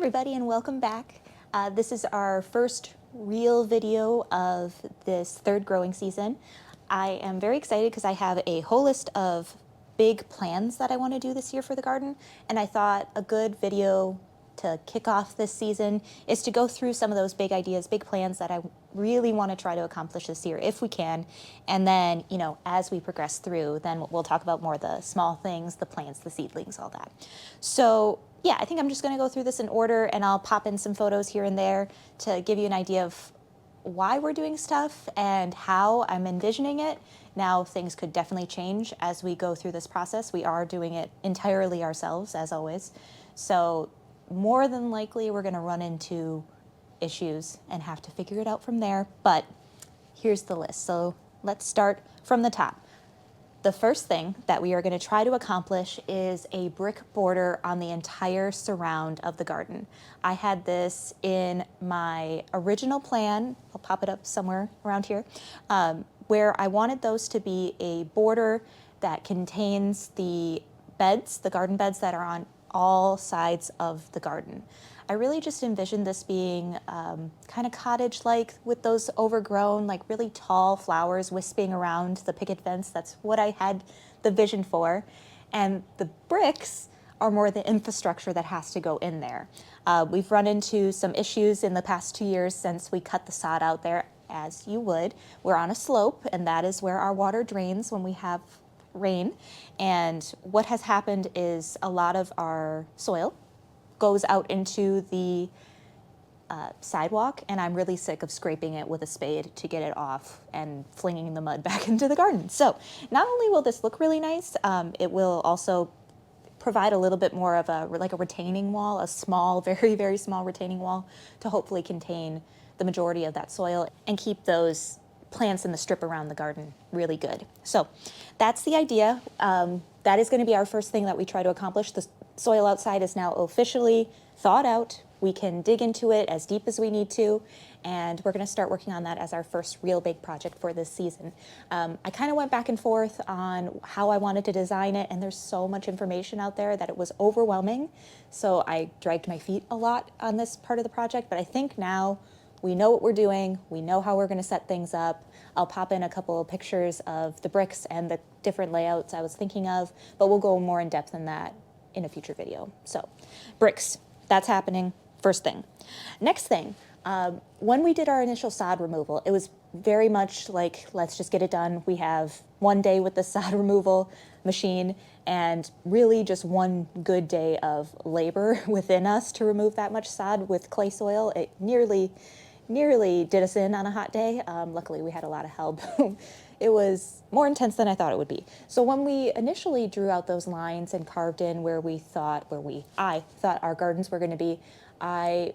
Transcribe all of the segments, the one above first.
everybody, and welcome back. This is our first real video of this third growing season. I am very excited because I have a whole list of big plans that I want to do this year for the garden, and I thought a good video to kick off this season is to go through some of those big ideas, big plans that I really want to try to accomplish this year if we can. And then, as we progress through, then we'll talk about more the small things, the plants, the seedlings, all that. So yeah, I think I'm just going to go through this in order, and I'll pop in some photos here and there to give you an idea of why we're doing stuff and how I'm envisioning it. Now, things could definitely change as we go through this process. We are doing it entirely ourselves, as always. So more than likely, we're going to run into issues and have to figure it out from there. But here's the list. So let's start from the top. The first thing that we are going to try to accomplish is a brick border on the entire surround of the garden. I had this in my original plan. I'll pop it up somewhere around here, where I wanted those to be a border that contains the beds, the garden beds that are on all sides of the garden. I really just envisioned this being kind of cottage-like with those overgrown, like really tall flowers wisping around the picket fence. That's what I had the vision for. And the bricks are more the infrastructure that has to go in there. We've run into some issues in the past 2 years since we cut the sod out there, as you would. We're on a slope, and that is where our water drains when we have rain. And what has happened is a lot of our soil goes out into the sidewalk, and I'm really sick of scraping it with a spade to get it off and flinging the mud back into the garden. So not only will this look really nice, it will also provide a little bit more of a retaining wall, a small, very, very small retaining wall to hopefully contain the majority of that soil and keep those plants in the strip around the garden really good. So that's the idea. That is going to be our first thing that we try to accomplish. The soil outside is now officially thawed out. We can dig into it as deep as we need to, and we're going to start working on that as our first real big project for this season. I kind of went back and forth on how I wanted to design it, and there's so much information out there that it was overwhelming. So I dragged my feet a lot on this part of the project, but I think now we know what we're doing. We know how we're going to set things up. I'll pop in a couple of pictures of the bricks and the different layouts I was thinking of, but we'll go more in depth in that in a future video. So bricks, that's happening. First thing. Next thing, when we did our initial sod removal, it was very much like, let's just get it done. We have one day with the sod removal machine and really just one good day of labor within us to remove that much sod with clay soil. It nearly did us in on a hot day. Luckily, we had a lot of help. It was more intense than I thought it would be. So when we initially drew out those lines and carved in where I thought our gardens were going to be, I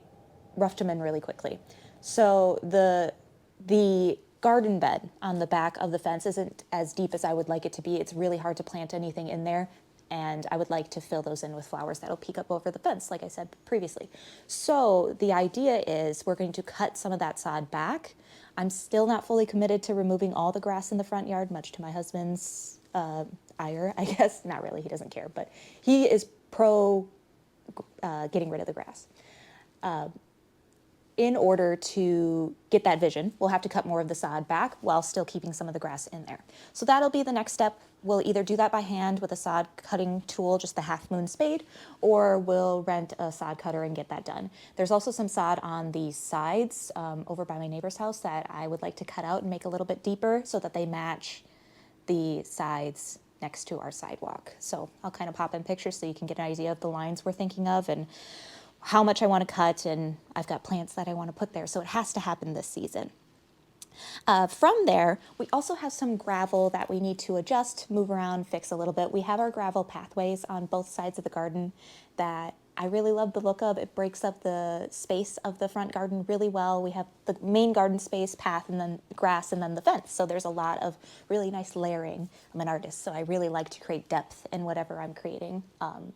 roughed them in really quickly. So the garden bed on the back of the fence isn't as deep as I would like it to be. It's really hard to plant anything in there, and I would like to fill those in with flowers that'll peek up over the fence, like I said previously. So the idea is we're going to cut some of that sod back. I'm still not fully committed to removing all the grass in the front yard, much to my husband's ire, I guess. Not really, he doesn't care, but he is pro getting rid of the grass. In order to get that vision, we'll have to cut more of the sod back while still keeping some of the grass in there. So that'll be the next step. We'll either do that by hand with a sod cutting tool, just the half moon spade, or we'll rent a sod cutter and get that done. There's also some sod on the sides over by my neighbor's house that I would like to cut out and make a little bit deeper so that they match the sides next to our sidewalk. So I'll kind of pop in pictures so you can get an idea of the lines we're thinking of and how much I want to cut, and I've got plants that I want to put there, so it has to happen this season. From there, we also have some gravel that we need to adjust, move around, fix a little bit. We have our gravel pathways on both sides of the garden that I really love the look of. It breaks up the space of the front garden really well. We have the main garden space, path, and then grass, and then the fence. So there's a lot of really nice layering. I'm an artist, so I really like to create depth in whatever I'm creating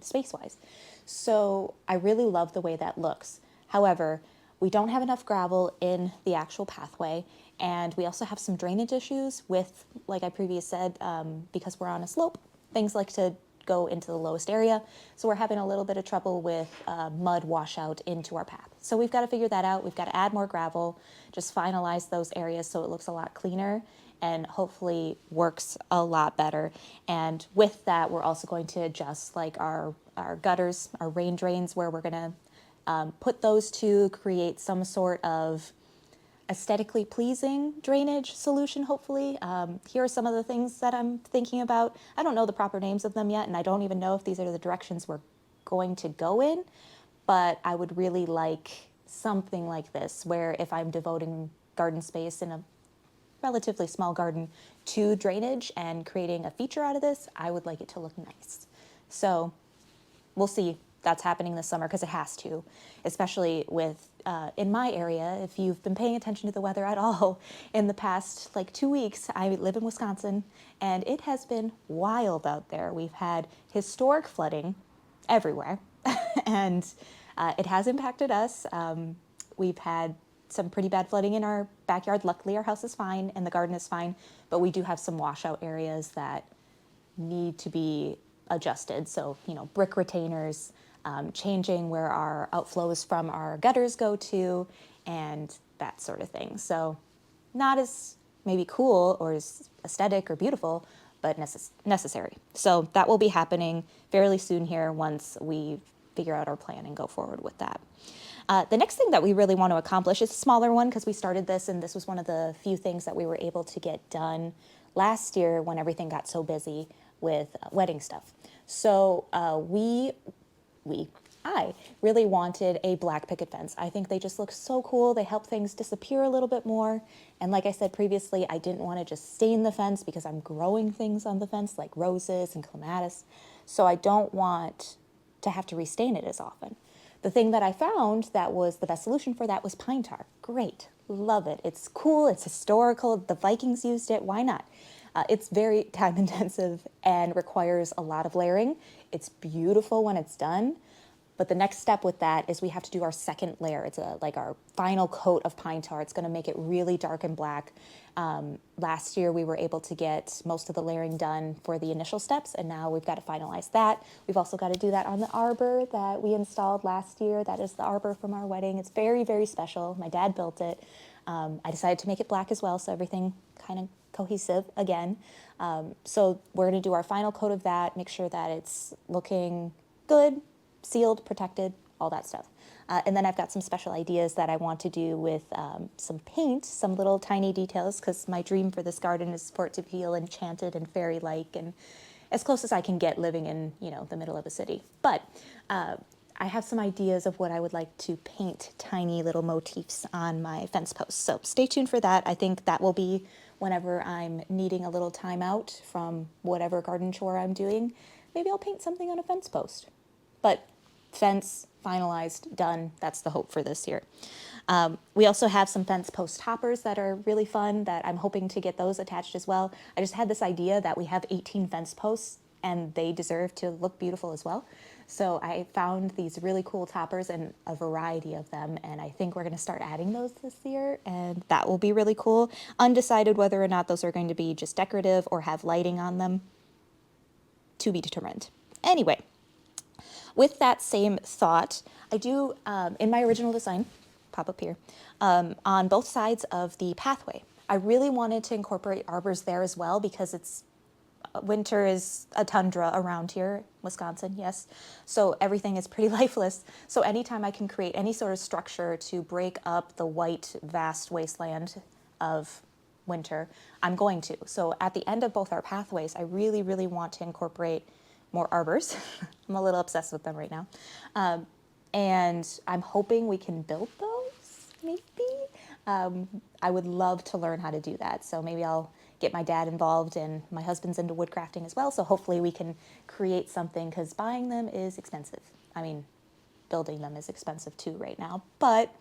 space-wise. So I really love the way that looks. However, we don't have enough gravel in the actual pathway, and we also have some drainage issues with, like I previously said, because we're on a slope, things like to go into the lowest area. So we're having a little bit of trouble with mud washout into our path. So we've got to figure that out. We've got to add more gravel, just finalize those areas so it looks a lot cleaner and hopefully works a lot better. And with that, we're also going to adjust like our gutters, our rain drains, where we're going to put those to create some sort of aesthetically pleasing drainage solution, hopefully. Here are some of the things that I'm thinking about. I don't know the proper names of them yet, and I don't even know if these are the directions we're going to go in, but I would really like something like this, where if I'm devoting garden space in a relatively small garden to drainage and creating a feature out of this, I would like it to look nice. So we'll see. That's happening this summer because it has to, especially with in my area. If you've been paying attention to the weather at all in the past like 2 weeks, I live in Wisconsin and it has been wild out there. We've had historic flooding everywhere and it has impacted us. We've had some pretty bad flooding in our backyard. Luckily, our house is fine and the garden is fine, but we do have some washout areas that need to be adjusted. So, brick retainers, changing where our outflows from our gutters go to, and that sort of thing. So not as maybe cool or as aesthetic or beautiful, but necessary. So that will be happening fairly soon here once we figure out our plan and go forward with that. The next thing that we really want to accomplish is a smaller one because we started this and this was one of the few things that we were able to get done last year when everything got so busy with wedding stuff. So I really wanted a black picket fence. I think they just look so cool. They help things disappear a little bit more. And like I said previously, I didn't want to just stain the fence because I'm growing things on the fence like roses and clematis. So I don't want to have to restain it as often. The thing that I found that was the best solution for that was pine tar. Great, love it. It's cool, it's historical. The Vikings used it, why not? It's very time intensive and requires a lot of layering. It's beautiful when it's done. But the next step with that is we have to do our second layer. It's like our final coat of pine tar. It's going to make it really dark and black. Last year, we were able to get most of the layering done for the initial steps, and now we've got to finalize that. We've also got to do that on the arbor that we installed last year. That is the arbor from our wedding. It's very, very special. My dad built it. I decided to make it black as well, so everything kind of cohesive again. So we're going to do our final coat of that, make sure that it's looking good, sealed, protected, all that stuff. And then I've got some special ideas that I want to do with some paint, some little tiny details, because my dream for this garden is for it to feel enchanted and fairy-like and as close as I can get living in, the middle of a city. But I have some ideas of what I would like to paint tiny little motifs on my fence posts. So stay tuned for that. I think that will be whenever I'm needing a little time out from whatever garden chore I'm doing. Maybe I'll paint something on a fence post. But fence finalized, done. That's the hope for this year. We also have some fence post toppers that are really fun that I'm hoping to get those attached as well. I just had this idea that we have 18 fence posts and they deserve to look beautiful as well. So I found these really cool toppers and a variety of them, and I think we're going to start adding those this year, and that will be really cool. Undecided whether or not those are going to be just decorative or have lighting on them. To be determined. Anyway. With that same thought, I do, in my original design, pop up here, on both sides of the pathway, I really wanted to incorporate arbors there as well because winter is a tundra around here, Wisconsin, yes. So everything is pretty lifeless. So anytime I can create any sort of structure to break up the white, vast wasteland of winter, I'm going to. So at the end of both our pathways, I really, really want to incorporate more arbors. I'm a little obsessed with them right now. And I'm hoping we can build those, maybe. I would love to learn how to do that. So maybe I'll get my dad involved, and my husband's into woodcrafting as well. So hopefully we can create something, because buying them is expensive. I mean, building them is expensive too right now, but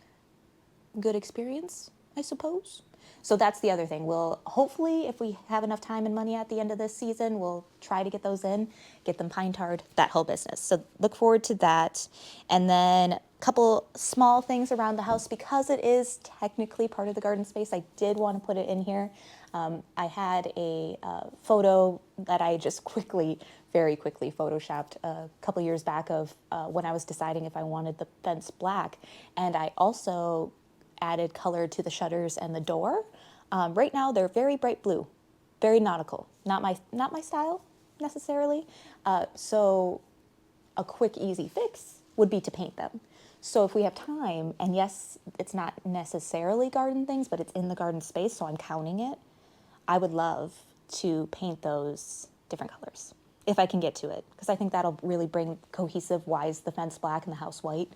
good experience, I suppose. So that's the other thing. We'll hopefully, if we have enough time and money at the end of this season, we'll try to get those in, get them pine tarred, that whole business. So look forward to that. And then a couple small things around the house, because it is technically part of the garden space. I did want to put it in here. I had a photo that I just quickly very quickly photoshopped a couple years back of when I was deciding if I wanted the fence black. And I also added color to the shutters and the door. Right now they're very bright blue, very nautical, not my style necessarily. So a quick, easy fix would be to paint them. So if we have time, and yes, it's not necessarily garden things, but it's in the garden space, so I'm counting it, I would love to paint those different colors if I can get to it, because I think that'll really bring cohesive. Why is the fence black and the house white?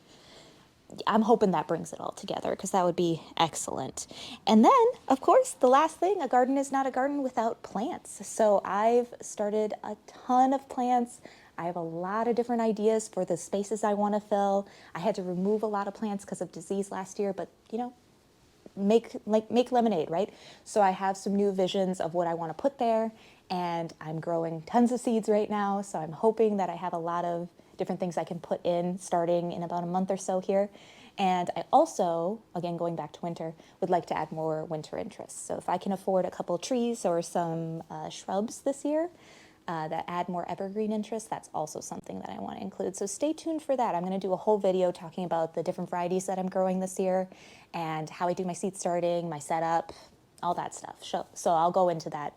I'm hoping that brings it all together, because that would be excellent. And then, of course, the last thing, a garden is not a garden without plants. So I've started a ton of plants. I have a lot of different ideas for the spaces I want to fill. I had to remove a lot of plants because of disease last year, but you know, make lemonade, right? So I have some new visions of what I want to put there, and I'm growing tons of seeds right now. So I'm hoping that I have a lot of different things I can put in starting in about a month or so here. And I also, again, going back to winter, would like to add more winter interests. So if I can afford a couple trees or some shrubs this year that add more evergreen interest, that's also something that I want to include. So stay tuned for that. I'm going to do a whole video talking about the different varieties that I'm growing this year and how I do my seed starting, my setup, all that stuff. So I'll go into that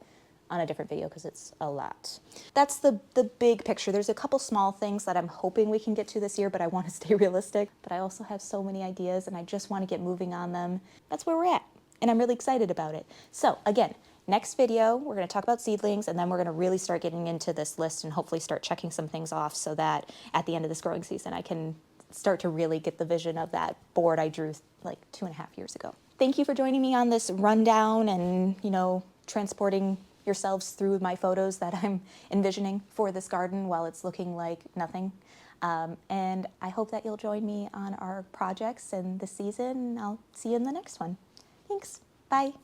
on a different video because it's a lot. That's the big picture. There's a couple small things that I'm hoping we can get to this year, but I want to stay realistic. But I also have so many ideas and I just want to get moving on them. That's where we're at, and I'm really excited about it. So again, next video, we're going to talk about seedlings, and then we're going to really start getting into this list and hopefully start checking some things off so that at the end of this growing season, I can start to really get the vision of that board I drew like 2.5 years ago. Thank you for joining me on this rundown and, you know, transporting yourselves through my photos that I'm envisioning for this garden while it's looking like nothing. And I hope that you'll join me on our projects in this season. I'll see you in the next one. Thanks. Bye.